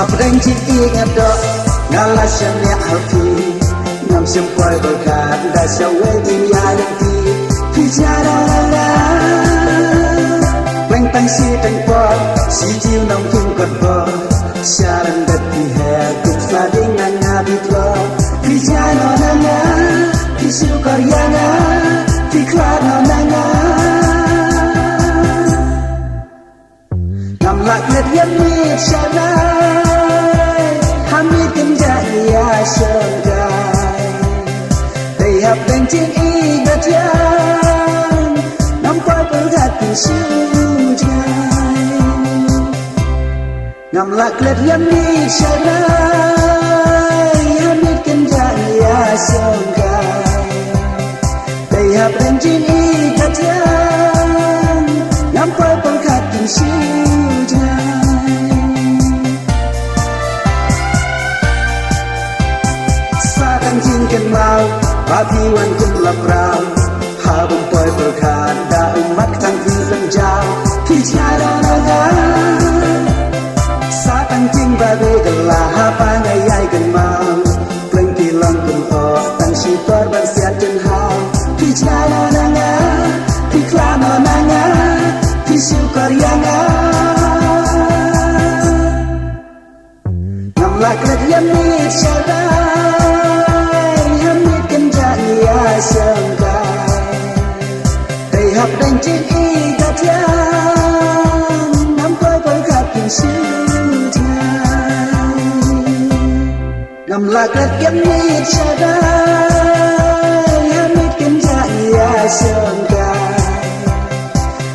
Abrenci ingado ngalasanya hati ngam sempoy berkat dasa wedding yayanti bicara la leng tang si tang po si jiu nong tung kon po sharan dati hai tuk slading nang ngabitlo bicara la bisu karyana diklano nanga ngam lak let yan mit shana Hamid kenjaya senggai Tiap bencin ingat yang Nampak berhati sujai Ngamlak let yang disyadai Hamid kenjaya senggai Tiap bencin ingat yang Nampak berhati sujai Jingkan mau bagi wan kun laprau habung poi berkat da umat tang fi lenjau bicara naga satang jing babe gelah apa ngayai kan mau pleng tilang kun o tang si tor ban siat jen hau bicara naga diklano naga bisu karyanga ngamlak let yamit syadai sengkai Tiap bencin ikat yang Nampak berkat sujai Ngamlakat yamit syadai Hamid kenjaya sengkai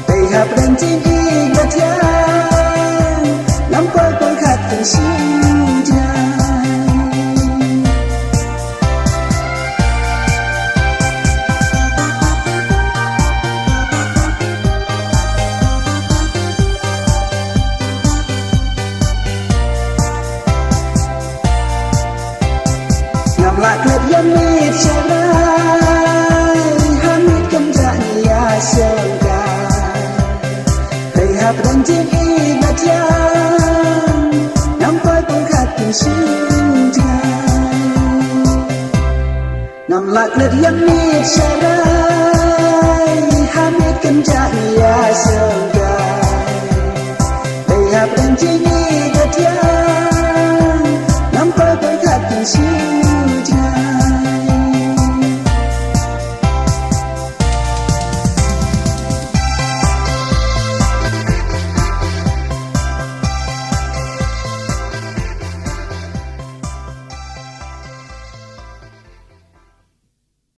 Tiap bencin ikat yang Nampak berkat sujai Laklet yamit syadai Hamid kenjaya sengkai Tiap bencin ingat yang Nampak berkat sujai Ngam laklet yamit syadai Hamid kenjaya sengkai